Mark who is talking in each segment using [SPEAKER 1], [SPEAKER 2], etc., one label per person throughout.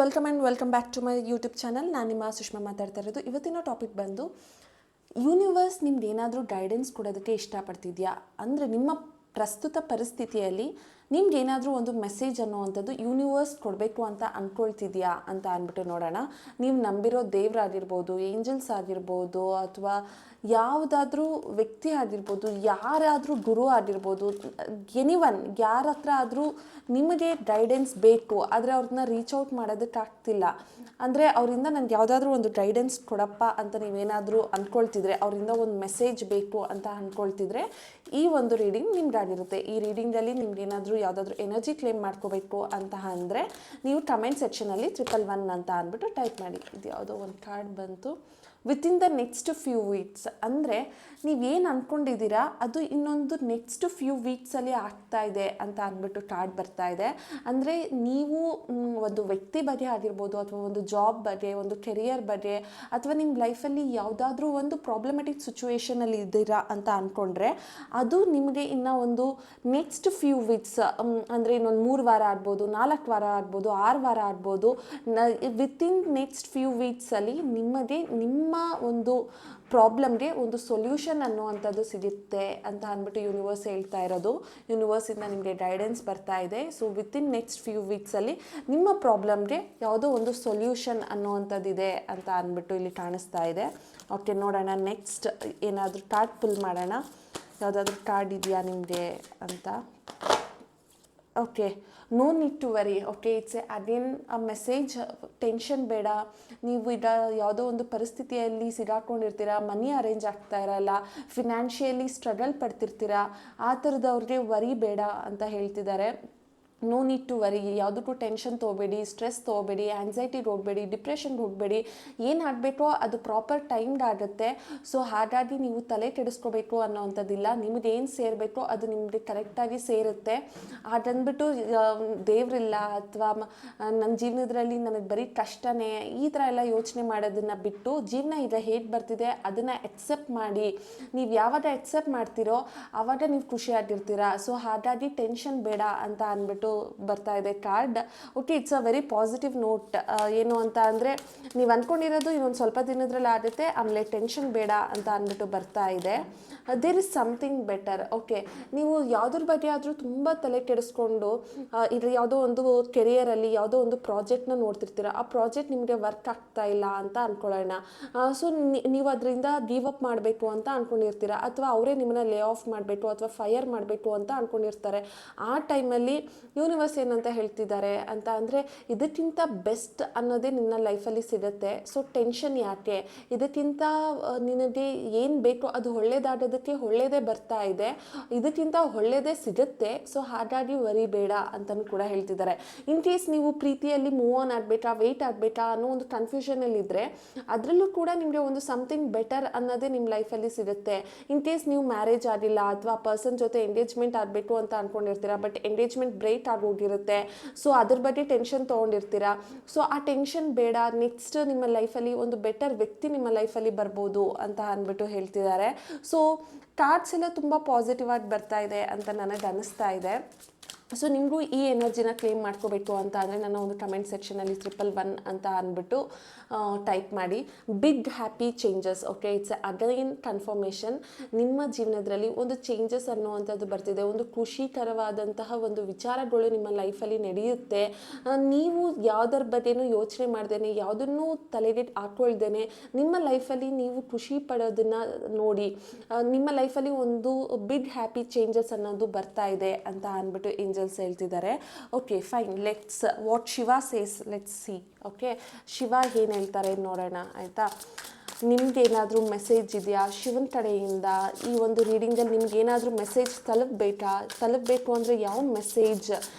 [SPEAKER 1] Welcome back to my YouTube channel. ನಾನು ನಿಮ್ಮ ಸುಷ್ಮಾ ಮಾತಾಡ್ತಾ ಇರೋದು. ಇವತ್ತಿನ ಟಾಪಿಕ್ ಬಂದು ಯೂನಿವರ್ಸ್ ನಿಮ್ಗೆ ಏನಾದರೂ ಗೈಡೆನ್ಸ್ ಕೊಡೋದಕ್ಕೆ ಇಷ್ಟಪಡ್ತಿದ್ಯಾ ಅಂದರೆ ನಿಮ್ಮ ಪ್ರಸ್ತುತ ಪರಿಸ್ಥಿತಿಯಲ್ಲಿ ನಿಮ್ಗೆ ಏನಾದರೂ ಒಂದು ಮೆಸೇಜ್ ಅನ್ನೋವಂಥದ್ದು ಯೂನಿವರ್ಸ್ ಕೊಡಬೇಕು ಅಂತ ಅಂದ್ಕೊಳ್ತಿದ್ಯಾ ಅಂತ ಅಂದ್ಬಿಟ್ಟು ನೋಡೋಣ. ನೀವು ನಂಬಿರೋ ದೇವರಾಗಿರ್ಬೋದು, ಏಂಜಲ್ಸ್ ಆಗಿರ್ಬೋದು, ಅಥವಾ ಯಾವುದಾದ್ರೂ ವ್ಯಕ್ತಿ ಆಗಿರ್ಬೋದು, ಯಾರಾದರೂ ಗುರು ಆಗಿರ್ಬೋದು, ಎನಿವನ್ ಯಾರ ಹತ್ರ ಆದರೂ ನಿಮಗೆ ಗೈಡೆನ್ಸ್ ಬೇಕು, ಆದರೆ ಅವ್ರನ್ನ ರೀಚ್ ಔಟ್ ಮಾಡೋದಕ್ಕಾಗ್ತಿಲ್ಲ ಅಂದರೆ ಅವರಿಂದ ನನಗೆ ಯಾವುದಾದ್ರೂ ಒಂದು ಗೈಡೆನ್ಸ್ ಕೊಡಪ್ಪ ಅಂತ ನೀವೇನಾದರೂ ಅಂದ್ಕೊಳ್ತಿದ್ರೆ, ಅವರಿಂದ ಒಂದು ಮೆಸೇಜ್ ಬೇಕು ಅಂತ ಅಂದ್ಕೊಳ್ತಿದ್ರೆ ಈ ಒಂದು ರೀಡಿಂಗ್ ನಿಮ್ಗಾಗಿರುತ್ತೆ. ಈ ರೀಡಿಂಗಲ್ಲಿ ನಿಮ್ಗೇನಾದರೂ ಯಾವುದಾದ್ರೂ ಎನರ್ಜಿ ಕ್ಲೇಮ್ ಮಾಡ್ಕೋಬೇಕು ಅಂತ ಅಂದರೆ ನೀವು ಕಮೆಂಟ್ ಸೆಕ್ಷನಲ್ಲಿ 111 ಅಂತ ಅಂದ್ಬಿಟ್ಟು ಟೈಪ್ ಮಾಡಿ. ಇದು ಯಾವುದೋ ಒಂದು ಕಾರ್ಡ್ ಬಂತು. Within the next few weeks ಅಂದರೆ ನೀವೇನು ಅಂದ್ಕೊಂಡಿದ್ದೀರಾ ಅದು ಇನ್ನೊಂದು ನೆಕ್ಸ್ಟ್ ಫ್ಯೂ ವೀಕ್ಸಲ್ಲಿ ಆಗ್ತಾ ಇದೆ ಅಂತ ಅಂದ್ಬಿಟ್ಟು ಕಾರ್ಡ್ ಬರ್ತಾ ಇದೆ. ಅಂದರೆ ನೀವು ಒಂದು ವ್ಯಕ್ತಿ ಬಗ್ಗೆ ಆಗಿರ್ಬೋದು, ಅಥವಾ ಒಂದು ಜಾಬ್ ಬಗ್ಗೆ, ಒಂದು ಕೆರಿಯರ್ ಬಗ್ಗೆ, ಅಥವಾ ನಿಮ್ಮ ಲೈಫಲ್ಲಿ ಯಾವುದಾದ್ರೂ ಒಂದು ಪ್ರಾಬ್ಲಮೆಟಿಕ್ ಸಿಚುವೇಷನಲ್ಲಿ ಇದ್ದೀರಾ ಅಂತ ಅಂದ್ಕೊಂಡ್ರೆ ಅದು ನಿಮಗೆ ಇನ್ನು ಒಂದು ನೆಕ್ಸ್ಟ್ ಫ್ಯೂ ವೀಕ್ಸ್ ಅಂದರೆ ಇನ್ನೊಂದು 3 ವಾರ ಆಗ್ಬೋದು, 4 ವಾರ ಆಗ್ಬೋದು, 6 ವಾರ ಆಗ್ಬೋದು, ವಿತಿನ್ ನೆಕ್ಸ್ಟ್ ಫ್ಯೂ ವೀಕ್ಸಲ್ಲಿ ನಿಮಗೆ ನಿಮ್ಮ ಒಂದು ಪ್ರಾಬ್ಲಮ್ಗೆ ಒಂದು ಸೊಲ್ಯೂಷನ್ ಅನ್ನುವಂಥದ್ದು ಸಿಗುತ್ತೆ ಅಂತ ಅಂದ್ಬಿಟ್ಟು ಯೂನಿವರ್ಸ್ ಹೇಳ್ತಾ ಇರೋದು. ಯೂನಿವರ್ಸಿಂದ ನಿಮಗೆ ಗೈಡೆನ್ಸ್ ಬರ್ತಾ ಇದೆ. ಸೊ ವಿತಿನ್ ನೆಕ್ಸ್ಟ್ ಫ್ಯೂ ವೀಕ್ಸಲ್ಲಿ ನಿಮ್ಮ ಪ್ರಾಬ್ಲಮ್ಗೆ ಯಾವುದೋ ಒಂದು ಸೊಲ್ಯೂಷನ್ ಅನ್ನುವಂಥದ್ದಿದೆ ಅಂತ ಅಂದ್ಬಿಟ್ಟು ಇಲ್ಲಿ ಕಾಣಿಸ್ತಾ ಇದೆ. ಓಕೆ, ನೋಡೋಣ ನೆಕ್ಸ್ಟ್ ಏನಾದರೂ ಕಾರ್ಡ್ ಪುಲ್ ಮಾಡೋಣ. ಯಾವುದಾದ್ರೂ ಕಾರ್ಡ್ ಇದೆಯಾ ನಿಮಗೆ ಅಂತ. Okay, no need to worry. Okay, it's again a message. Tension ಬೇಡ. ನೀವು ಈಗ ಯಾವುದೋ ಒಂದು ಪರಿಸ್ಥಿತಿಯಲ್ಲಿ ಸಿಗಾಕೊಂಡಿರ್ತೀರ, ಮನಿ ಅರೇಂಜ್ ಆಗ್ತಾ ಇರಲ್ಲ, ಫಿನಾನ್ಷಿಯಲಿ ಸ್ಟ್ರಗಲ್ ಪಡ್ತಿರ್ತೀರ, ಆ ಥರದವ್ರಿಗೆ ವರಿ ಬೇಡ ಅಂತ ಹೇಳ್ತಿದ್ದಾರೆ. No need to worry. ಯಾವುದಕ್ಕೂ ಟೆನ್ಷನ್ ತೊಗೋಬೇಡಿ, ಸ್ಟ್ರೆಸ್ ತೊಗೋಬೇಡಿ, ಆ್ಯನ್ಸೈಟಿಗೆ ಹೋಗಬೇಡಿ, ಡಿಪ್ರೆಷನ್ಗೆ ಹೋಗಬೇಡಿ. ಏನು ಆಗಬೇಕೋ ಅದು ಪ್ರಾಪರ್ ಟೈಮ್ಗೆ ಆಗುತ್ತೆ. ಸೊ ಹಾಗಾಗಿ ನೀವು ತಲೆ ಕೆಡಿಸ್ಕೋಬೇಕು ಅನ್ನೋವಂಥದ್ದಿಲ್ಲ. ನಿಮಗೆ ಏನು ಸೇರಬೇಕೋ ಅದು ನಿಮಗೆ ಕರೆಕ್ಟಾಗಿ ಸೇರುತ್ತೆ. ಹಾಗಂದ್ಬಿಟ್ಟು ದೇವರಿಲ್ಲ ಅಥವಾ ನನ್ನ ಜೀವನದಲ್ಲಿ ನನಗೆ ಬರೀ ಕಷ್ಟನೇ ಈ ಥರ ಎಲ್ಲ ಯೋಚನೆ ಮಾಡೋದನ್ನು ಬಿಟ್ಟು ಜೀವನ ಈಗ ಹೇಗೆ ಬರ್ತಿದೆ ಅದನ್ನು ಎಕ್ಸೆಪ್ಟ್ ಮಾಡಿ. ನೀವು ಯಾವಾಗ ಎಕ್ಸೆಪ್ಟ್ ಮಾಡ್ತೀರೋ ಆವಾಗ ನೀವು ಖುಷಿಯಾಗಿರ್ತೀರ. ಸೊ ಹಾಗಾಗಿ ಟೆನ್ಷನ್ ಬೇಡ ಅಂತ ಅಂದ್ಬಿಟ್ಟು ಬರ್ತಾ ಇದೆ card. Okay, it's a very positive note. ಏನು ಅಂತ ಅಂದರೆ ನೀವು ಅಂದ್ಕೊಂಡಿರೋದು ಇನ್ನೊಂದು ಸ್ವಲ್ಪ ದಿನದ್ರಲ್ಲಿ ಆಗುತ್ತೆ, ಆಮೇಲೆ ಟೆನ್ಷನ್ ಬೇಡ ಅಂತ ಅಂದ್ಬಿಟ್ಟು ಬರ್ತಾ ಇದೆ. There is something better. Okay, ನೀವು ಯಾವುದ್ರ ಬಗ್ಗೆ ಆದರೂ ತುಂಬ ತಲೆ ಕೆಡಿಸ್ಕೊಂಡು ಇದು ಯಾವುದೋ ಒಂದು ಕೆರಿಯರಲ್ಲಿ ಯಾವುದೋ ಒಂದು ಪ್ರಾಜೆಕ್ಟ್ನ ನೋಡ್ತಿರ್ತೀರ, ಆ ಪ್ರಾಜೆಕ್ಟ್ ನಿಮಗೆ ವರ್ಕ್ ಆಗ್ತಾ ಇಲ್ಲ ಅಂತ ಅಂದ್ಕೊಳ್ಳೋಣ. ಸೊ ನೀವು ಅದರಿಂದ ಗಿವ್ ಅಪ್ ಮಾಡಬೇಕು ಅಂತ ಅಂದ್ಕೊಂಡಿರ್ತೀರ, ಅಥವಾ ಅವರೇ ನಿಮ್ಮನ್ನ ಲೇ ಆಫ್ ಮಾಡಬೇಕು ಅಥವಾ ಫೈರ್ ಮಾಡಬೇಕು ಅಂತ ಅಂದ್ಕೊಂಡಿರ್ತಾರೆ. ಆ ಟೈಮಲ್ಲಿ ಯೂನಿವರ್ಸ್ ಏನಂತ ಹೇಳ್ತಿದ್ದಾರೆ ಅಂತ ಅಂದರೆ ಇದಕ್ಕಿಂತ ಬೆಸ್ಟ್ ಅನ್ನೋದೇ ನಿನ್ನ ಲೈಫಲ್ಲಿ ಸಿಗುತ್ತೆ. ಸೊ ಟೆನ್ಷನ್ ಯಾಕೆ, ಇದಕ್ಕಿಂತ ನಿನಗೆ ಏನು ಬೇಕೋ ಅದು ಒಳ್ಳೇದಾಗೋದಕ್ಕೆ ಒಳ್ಳೇದೇ ಬರ್ತಾ ಇದೆ, ಇದಕ್ಕಿಂತ ಒಳ್ಳೇದೇ ಸಿಗುತ್ತೆ. ಸೊ ಹಾಗಾಗಿ ವರಿ ಬೇಡ ಅಂತಲೂ ಕೂಡ ಹೇಳ್ತಿದ್ದಾರೆ. ಇನ್ ಕೇಸ್ ನೀವು ಪ್ರೀತಿಯಲ್ಲಿ ಮೂವ್ ಆನ್ ಆಗಬೇಕಾ, ವೆಯ್ಟ್ ಆಗಬೇಕಾ ಅನ್ನೋ ಒಂದು ಕನ್ಫ್ಯೂಷನಲ್ಲಿದ್ದರೆ ಅದರಲ್ಲೂ ಕೂಡ ನಿಮಗೆ ಒಂದು ಸಮಥಿಂಗ್ ಬೆಟರ್ ಅನ್ನೋದೇ ನಿಮ್ಮ ಲೈಫಲ್ಲಿ ಸಿಗುತ್ತೆ. ಇನ್ ಕೇಸ್ ನೀವು ಮ್ಯಾರೇಜ್ ಆಗಿಲ್ಲ ಅಥವಾ ಪರ್ಸನ್ ಜೊತೆ ಎಂಗೇಜ್ಮೆಂಟ್ ಆಗಬೇಕು ಅಂತ ಅಂದ್ಕೊಂಡಿರ್ತೀರ, ಬಟ್ ಎಂಗೇಜ್ಮೆಂಟ್ ಬ್ರೇಕ್ ಆಗೋಗಿರುತ್ತೆ. ಸೊ ಅದ್ರ ಬಗ್ಗೆ ಟೆನ್ಷನ್ ತೊಗೊಂಡಿರ್ತೀರ. ಸೊ ಆ ಟೆನ್ಷನ್ ಬೇಡ. ನೆಕ್ಸ್ಟ್ ನಿಮ್ಮ ಲೈಫಲ್ಲಿ ಒಂದು ಬೆಟರ್ ವ್ಯಕ್ತಿ ನಿಮ್ಮ ಲೈಫಲ್ಲಿ ಬರ್ಬೋದು ಅಂತ ಅಂದ್ಬಿಟ್ಟು ಹೇಳ್ತಿದ್ದಾರೆ. ಸೊ ಕಾರ್ಡ್ಸ್ ಎಲ್ಲ ತುಂಬ ಪಾಸಿಟಿವ್ ಆಗಿ ಬರ್ತಾ ಇದೆ ಅಂತ ನನಗೆ ಅನ್ನಿಸ್ತಾ ಇದೆ. ಸೊ ನಿಮಗೂ ಈ ಎನರ್ಜಿನ ಕ್ಲೇಮ್ ಮಾಡ್ಕೋಬೇಕು ಅಂತ ಅಂದರೆ ನನ್ನ ಒಂದು ಕಮೆಂಟ್ ಸೆಕ್ಷನಲ್ಲಿ 111 ಅಂತ ಅಂದ್ಬಿಟ್ಟು ಟೈಪ್ ಮಾಡಿ. Big happy changes. Okay, it's again confirmation. ನಿಮ್ಮ ಜೀವನದಲ್ಲಿ ಒಂದು ಚೇಂಜಸ್ ಅನ್ನುವಂಥದ್ದು ಬರ್ತಿದೆ. ಒಂದು ಖುಷಿಕರವಾದಂತಹ ಒಂದು ವಿಚಾರಗಳು ನಿಮ್ಮ ಲೈಫಲ್ಲಿ ನಡೆಯುತ್ತೆ. ನೀವು ಯಾವುದರ ಬಗ್ಗೆನೂ ಯೋಚನೆ ಮಾಡ್ದೇನೆ, ಯಾವುದನ್ನೂ ತಲೆಗೆ ಹಾಕ್ಕೊಳ್ದೇನೆ ನಿಮ್ಮ ಲೈಫಲ್ಲಿ ನೀವು ಖುಷಿ ಪಡೋದನ್ನು ನೋಡಿ. ನಿಮ್ಮ ಲೈಫಲ್ಲಿ ಒಂದು ಬಿಗ್ ಹ್ಯಾಪಿ ಚೇಂಜಸ್ ಅನ್ನೋದು ಬರ್ತಾ ಇದೆ ಅಂತ ಅಂದ್ಬಿಟ್ಟು ಏಂಜಲ್ಸ್ ಹೇಳ್ತಿದ್ದಾರೆ. Okay, fine. Let's what Shiva says, let's see. Okay, Shiva ಏನು ಹೇಳ್ತಾರೆ ನೋಡೋಣ, ಆಯಿತಾ. ನಿಮ್ಗೇನಾದರೂ ಮೆಸೇಜ್ ಇದೆಯಾ ಶಿವನ ಕಡೆಯಿಂದ? ಈ ಒಂದು ರೀಡಿಂಗಲ್ಲಿ ನಿಮ್ಗೇನಾದರೂ ಮೆಸೇಜ್ ತಲುಪಬೇಕು ಅಂದರೆ ಯಾವ ಮೆಸೇಜ್?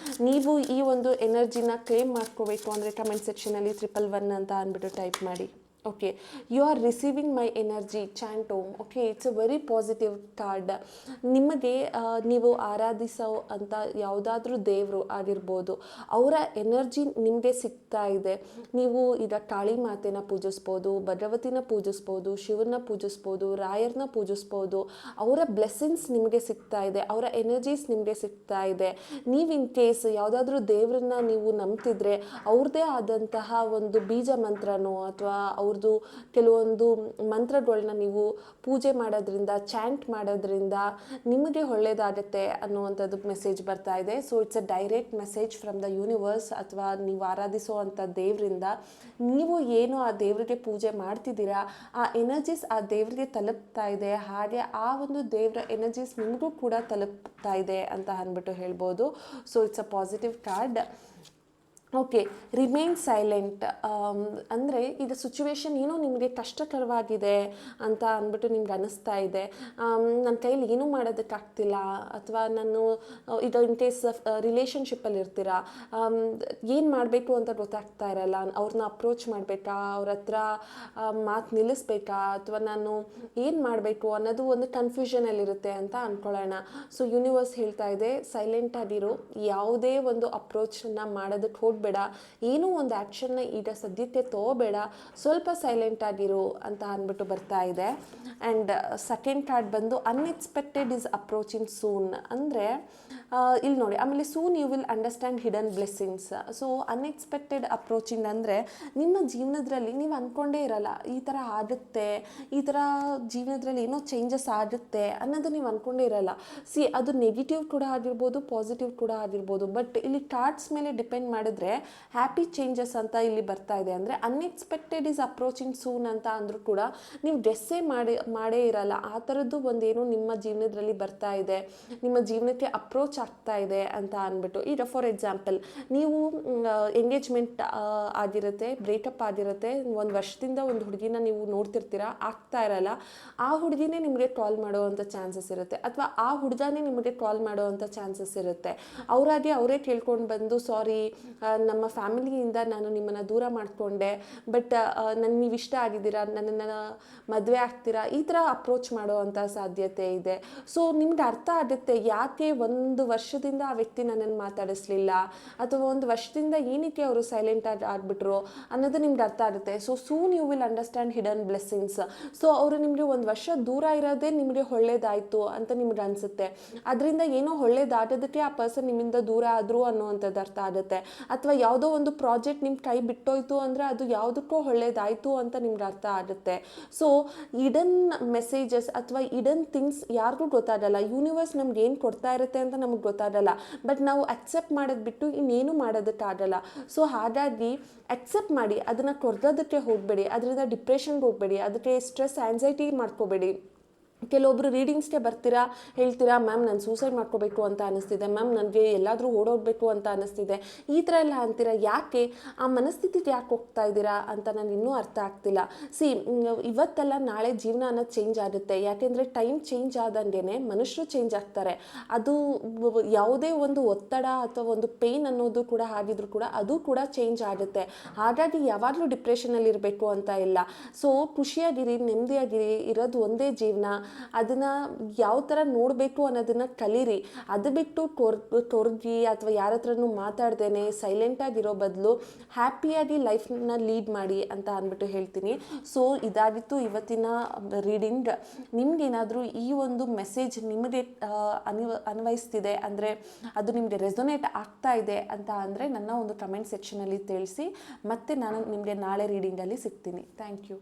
[SPEAKER 1] ನೀವು ಈ ಒಂದು ಎನರ್ಜಿನ ಕ್ಲೇಮ್ ಮಾಡ್ಕೋಬೇಕು ಅಂದರೆ ಕಮೆಂಟ್ ಸೆಕ್ಷನಲ್ಲಿ 111 ಅಂತ ಅಂದ್ಬಿಟ್ಟು ಟೈಪ್ ಮಾಡಿ. Okay, you are receiving my energy, chant Om. Okay, it's a very positive card. ನಿಮಗೆ ನೀವು ಆರಾಧಿಸೋ ಅಂತ ಯಾವುದಾದ್ರೂ ದೇವರು ಆಗಿರ್ಬೋದು, ಅವರ ಎನರ್ಜಿ ನಿಮಗೆ ಸಿಗ್ತಾ ಇದೆ. ನೀವು ಈಗ ಕಾಳಿ ಮಾತೆನ ಪೂಜಿಸ್ಬೋದು, ಭದ್ರವತಿನ ಪೂಜಿಸ್ಬೋದು, ಶಿವನ ಪೂಜಿಸ್ಬೋದು, ರಾಯರ್ನ ಪೂಜಿಸ್ಬೋದು. ಅವರ ಬ್ಲೆಸ್ಸಿಂಗ್ಸ್ ನಿಮಗೆ ಸಿಗ್ತಾ ಇದೆ, ಅವರ ಎನರ್ಜೀಸ್ ನಿಮಗೆ ಸಿಗ್ತಾ ಇದೆ. ನೀವು ಇನ್ ಕೇಸ್ ಯಾವುದಾದ್ರೂ ದೇವರನ್ನ ನೀವು ನಂಬ್ತಿದ್ರೆ ಅವ್ರದ್ದೇ ಆದಂತಹ ಒಂದು ಬೀಜ ಮಂತ್ರನೋ ಅಥವಾ ಅವ್ರದ್ದು ಕೆಲವೊಂದು ಮಂತ್ರಗಳನ್ನ ನೀವು ಪೂಜೆ ಮಾಡೋದ್ರಿಂದ, ಚಾಂಟ್ ಮಾಡೋದ್ರಿಂದ ನಿಮಗೆ ಒಳ್ಳೆಯದಾಗತ್ತೆ ಅನ್ನುವಂಥದ್ದು ಮೆಸೇಜ್ ಬರ್ತಾ ಇದೆ. So it's a direct message from the universe. ಅಥವಾ ನೀವು ಆರಾಧಿಸುವಂಥ ದೇವರಿಂದ ನೀವು ಏನು ಆ ದೇವರಿಗೆ ಪೂಜೆ ಮಾಡ್ತಿದ್ದೀರಾ, ಆ ಎನರ್ಜೀಸ್ ಆ ದೇವರಿಗೆ ತಲುಪ್ತಾ ಇದೆ. ಹಾಗೆ ಆ ಒಂದು ದೇವರ ಎನರ್ಜೀಸ್ ನಿಮಗೂ ಕೂಡ ತಲುಪ್ತಾ ಇದೆ ಅಂತ ಅಂದ್ಬಿಟ್ಟು ಹೇಳ್ಬೋದು. So it's a positive card. Okay, remain silent. ಅಂದರೆ ಈಗ ಸಿಚುವೇಶನ್ ಏನೋ ನಿಮಗೆ ಕಷ್ಟಕರವಾಗಿದೆ ಅಂತ ಅಂದ್ಬಿಟ್ಟು ನಿಮ್ಗೆ ಅನ್ನಿಸ್ತಾ ಇದೆ. ನನ್ನ ಕೈಲಿ ಏನೂ ಮಾಡೋದಕ್ಕಾಗ್ತಿಲ್ಲ, ಅಥವಾ ನಾನು ಈಗ ಇನ್ ಕೇಸ್ ರಿಲೇಷನ್ಶಿಪ್ಪಲ್ಲಿ ಇರ್ತೀರಾ, ಏನು ಮಾಡಬೇಕು ಅಂತ ಗೊತ್ತಾಗ್ತಾ ಇರಲ್ಲ. ಅವ್ರನ್ನ ಅಪ್ರೋಚ್ ಮಾಡಬೇಕಾ, ಅವ್ರ ಹತ್ರ ಮಾತು ನಿಲ್ಲಿಸ್ಬೇಕಾ, ಅಥವಾ ನಾನು ಏನು ಮಾಡಬೇಕು ಅನ್ನೋದು ಒಂದು ಕನ್ಫ್ಯೂಷನಲ್ಲಿರುತ್ತೆ ಅಂತ ಅಂದ್ಕೊಳ್ಳೋಣ. ಸೊ ಯೂನಿವರ್ಸ್ ಹೇಳ್ತಾ ಇದೆ, ಸೈಲೆಂಟ್ ಆಗಿರು, ಯಾವುದೇ ಒಂದು ಅಪ್ರೋಚನ್ನ ಮಾಡೋದಕ್ಕೆ ಹೋಗಬೇಡ, ಏನೂ ಒಂದು ಆ್ಯಕ್ಷನ್ನ ಈಗ ಸದ್ಯಕ್ಕೆ ತಗೋಬೇಡ, ಸ್ವಲ್ಪ ಸೈಲೆಂಟ್ ಆಗಿರು ಅಂತ ಅಂದ್ಬಿಟ್ಟು ಬರ್ತಾ ಇದೆ. ಆ್ಯಂಡ್ ಸೆಕೆಂಡ್ ಕಾರ್ಡ್ ಬಂದು ಅನ್ಎಕ್ಸ್ಪೆಕ್ಟೆಡ್ ಈಸ್ ಅಪ್ರೋಚಿಂಗ್ ಸೂನ್. ಅಂದರೆ ಇಲ್ಲಿ ನೋಡಿ, ಆಮೇಲೆ soon you will understand hidden blessings. So unexpected approaching ಅಂದರೆ ನಿಮ್ಮ ಜೀವನದಲ್ಲಿ ನೀವು ಅಂದ್ಕೊಂಡೇ ಇರಲ್ಲ ಈ ಥರ ಆಗುತ್ತೆ, ಈ ಥರ ಜೀವನದಲ್ಲಿ ಏನೋ ಚೇಂಜಸ್ ಆಗುತ್ತೆ ಅನ್ನೋದು ನೀವು ಅಂದ್ಕೊಂಡೇ ಇರಲ್ಲ. ಅದು ನೆಗೆಟಿವ್ ಕೂಡ ಆಗಿರ್ಬೋದು, ಪಾಸಿಟಿವ್ ಕೂಡ ಆಗಿರ್ಬೋದು. ಬಟ್ ಇಲ್ಲಿ ಕಾರ್ಡ್ಸ್ ಮೇಲೆ ಡಿಪೆಂಡ್ ಮಾಡಿದ್ರೆ ಹ್ಯಾಪಿ ಚೇಂಜಸ್ ಅಂತ ಇಲ್ಲಿ ಬರ್ತಾ ಇದೆ. ಅಂದರೆ ಅನ್ಎಕ್ಸ್ಪೆಕ್ಟೆಡ್ ಈಸ್ ಅಪ್ರೋಚಿಂಗ್ ಸೂನ್ ಅಂತ ಅಂದರೂ ಕೂಡ ನೀವು ಗೆಸ್ಸೇ ಮಾಡೇ ಇರಲ್ಲ, ಆ ಥರದ್ದು ಒಂದೇನೋ ನಿಮ್ಮ ಜೀವನದಲ್ಲಿ ಬರ್ತಾ ಇದೆ, ನಿಮ್ಮ ಜೀವನಕ್ಕೆ ಅಪ್ರೋಚ್ ಆಗ್ತಾ ಇದೆ ಅಂತ ಅಂದ್ಬಿಟ್ಟು. ಈಗ ಫಾರ್ ಎಕ್ಸಾಂಪಲ್, ನೀವು ಎಂಗೇಜ್ಮೆಂಟ್ ಆಗಿರುತ್ತೆ, ಬ್ರೇಕಪ್ ಆಗಿರುತ್ತೆ, ಒಂದು ವರ್ಷದಿಂದ ಒಂದು ಹುಡುಗಿನ ನೀವು ನೋಡ್ತಿರ್ತೀರಾ, ಆಗ್ತಾ ಇರಲ್ಲ, ಆ ಹುಡುಗಿನೇ ನಿಮಗೆ ಕಾಲ್ ಮಾಡುವಂಥ ಚಾನ್ಸಸ್ ಇರುತ್ತೆ, ಅಥವಾ ಆ ಹುಡುಗನೇ ನಿಮಗೆ ಕಾಲ್ ಮಾಡುವಂಥ ಚಾನ್ಸಸ್ ಇರುತ್ತೆ. ಅವರಾಗಿ ಅವರೇ ಕೇಳ್ಕೊಂಡು ಬಂದು, ಸಾರಿ ನಮ್ಮ ಫ್ಯಾಮಿಲಿಯಿಂದ ನಾನು ನಿಮ್ಮನ್ನು ದೂರ ಮಾಡಿಕೊಂಡೆ, ಬಟ್ ನನಗೆ ನೀವು ಇಷ್ಟ ಆಗಿದ್ದೀರಾ, ನನ್ನನ್ನು ಮದುವೆ ಆಗ್ತೀರಾ, ಈ ಥರ ಅಪ್ರೋಚ್ ಮಾಡುವಂಥ ಸಾಧ್ಯತೆ ಇದೆ. ಸೊ ನಿಮ್ಗೆ ಅರ್ಥ ಆಗುತ್ತೆ ಯಾಕೆ ಒಂದು ವರ್ಷದಿಂದ ಆ ವ್ಯಕ್ತಿ ನನ್ನನ್ನು ಮಾತಾಡಿಸ್ಲಿಲ್ಲ, ಅಥವಾ ಒಂದು ವರ್ಷದಿಂದ ಏನಕ್ಕೆ ಅವರು ಸೈಲೆಂಟ್ ಆಗಿಬಿಟ್ರು ಅನ್ನೋದು ನಿಮ್ಗೆ ಅರ್ಥ ಆಗುತ್ತೆ. So soon you will understand hidden blessings. So ಅವರು ನಿಮಗೆ ಒಂದು ವರ್ಷ ದೂರ ಇರೋದೇ ನಿಮಗೆ ಒಳ್ಳೇದಾಯಿತು ಅಂತ ನಿಮ್ಗೆ ಅನಿಸುತ್ತೆ. ಅದರಿಂದ ಏನೋ ಒಳ್ಳೇದಾಗೋದಕ್ಕೆ ಆ ಪರ್ಸನ್ ನಿಮ್ಮಿಂದ ದೂರ ಆದರು ಅನ್ನುವಂಥದ್ದು ಅರ್ಥ ಆಗುತ್ತೆ. ಅಥವಾ ಯಾವುದೋ ಒಂದು ಪ್ರಾಜೆಕ್ಟ್ ನಿಮ್ಮ ಕೈ ಬಿಟ್ಟೋಯ್ತು ಅಂದರೆ ಅದು ಯಾವುದಕ್ಕೋ ಒಳ್ಳೇದಾಯಿತು ಅಂತ ನಿಮ್ಗೆ ಅರ್ಥ ಆಗುತ್ತೆ. ಸೊ ಇಡನ್ ಮೆಸೇಜಸ್ ಅಥವಾ ಇಡನ್ ಥಿಂಗ್ಸ್ ಯಾರಿಗೂ ಗೊತ್ತಾಗಲ್ಲ. ಯೂನಿವರ್ಸ್ ನಮ್ಗೆ ಏನು ಕೊಡ್ತಾ ಇರುತ್ತೆ ಅಂತ ನಮ್ಗೆ ಗೊತ್ತಾಗಲ್ಲ, ಬಟ್ ನಾವು ಅಕ್ಸೆಪ್ಟ್ ಮಾಡೋದು ಬಿಟ್ಟು ಇನ್ನೇನು ಮಾಡೋದಕ್ಕಾಗಲ್ಲ. ಸೊ ಹಾಗಾಗಿ ಅಕ್ಸೆಪ್ಟ್ ಮಾಡಿ, ಅದನ್ನು ಕೊರ್ಗೋದಕ್ಕೆ ಹೋಗಬೇಡಿ, ಅದರಿಂದ ಡಿಪ್ರೆಷನ್ಗೆ ಹೋಗಬೇಡಿ, ಅದಕ್ಕೆ ಸ್ಟ್ರೆಸ್ ಆ್ಯಂಸೈಟಿ ಮಾಡ್ಕೋಬೇಡಿ. ಕೆಲವೊಬ್ಬರು ರೀಡಿಂಗ್ಸ್ಗೆ ಬರ್ತೀರಾ, ಹೇಳ್ತೀರಾ ಮ್ಯಾಮ್ ನಾನು ಸೂಸೈಡ್ ಮಾಡ್ಕೋಬೇಕು ಅಂತ ಅನ್ನಿಸ್ತಿದೆ, ಮ್ಯಾಮ್ ನನಗೆ ಎಲ್ಲಾದರೂ ಓಡೋಡಬೇಕು ಅಂತ ಅನ್ನಿಸ್ತಿದೆ, ಈ ಥರ ಎಲ್ಲ ಅಂತೀರಾ. ಯಾಕೆ ಆ ಮನಸ್ಥಿತಿಗೆ ಯಾಕೆ ಹೋಗ್ತಾ ಇದ್ದೀರಾ ಅಂತ ನನಗೆ ಇನ್ನೂ ಅರ್ಥ ಆಗ್ತಿಲ್ಲ. ಇವತ್ತೆಲ್ಲ ನಾಳೆ ಜೀವನ ಅನ್ನೋದು ಚೇಂಜ್ ಆಗುತ್ತೆ. ಯಾಕೆಂದರೆ ಟೈಮ್ ಚೇಂಜ್ ಆದಂಗೆ ಮನುಷ್ಯರು ಚೇಂಜ್ ಆಗ್ತಾರೆ. ಅದು ಯಾವುದೇ ಒಂದು ಒತ್ತಡ ಅಥವಾ ಒಂದು ಪೇಯ್ನ್ ಅನ್ನೋದು ಕೂಡ ಆಗಿದ್ರು ಕೂಡ ಅದು ಕೂಡ ಚೇಂಜ್ ಆಗುತ್ತೆ. ಹಾಗಾಗಿ ಯಾವಾಗಲೂ ಡಿಪ್ರೆಷನಲ್ಲಿ ಇರಬೇಕು ಅಂತ ಇಲ್ಲ. ಸೊ ಖುಷಿಯಾಗಿರಿ, ನೆಮ್ಮದಿಯಾಗಿರಿ, ಇರೋದು ಒಂದೇ ಜೀವನ, ಅದನ್ನು ಯಾವ ಥರ ನೋಡಬೇಕು ಅನ್ನೋದನ್ನು ಕಲೀರಿ. ಅದು ಬಿಟ್ಟು ತೊರ್ಗಿ ಅಥವಾ ಯಾರ ಹತ್ರನೂ ಮಾತಾಡ್ದೇನೆ ಸೈಲೆಂಟಾಗಿರೋ ಬದಲು ಹ್ಯಾಪಿಯಾಗಿ ಲೈಫ್ನ ಲೀಡ್ ಮಾಡಿ ಅಂತ ಅಂದ್ಬಿಟ್ಟು ಹೇಳ್ತೀನಿ. ಸೊ ಇದಾಗಿತ್ತು ಇವತ್ತಿನ ರೀಡಿಂಗ್. ನಿಮಗೇನಾದರೂ ಈ ಒಂದು ಮೆಸೇಜ್ ನಿಮಗೆ ಅನ್ವಯಿಸ್ತಿದೆ ಅಂದರೆ, ಅದು ನಿಮಗೆ ರೆಸೊನೇಟ್ ಆಗ್ತಾ ಇದೆ ಅಂತ ಅಂದರೆ ನನ್ನ ಒಂದು ಕಮೆಂಟ್ ಸೆಕ್ಷನಲ್ಲಿ ತಿಳಿಸಿ. ಮತ್ತೆ ನಾನು ನಿಮಗೆ ನಾಳೆ ರೀಡಿಂಗಲ್ಲಿ ಸಿಗ್ತೀನಿ. Thank you.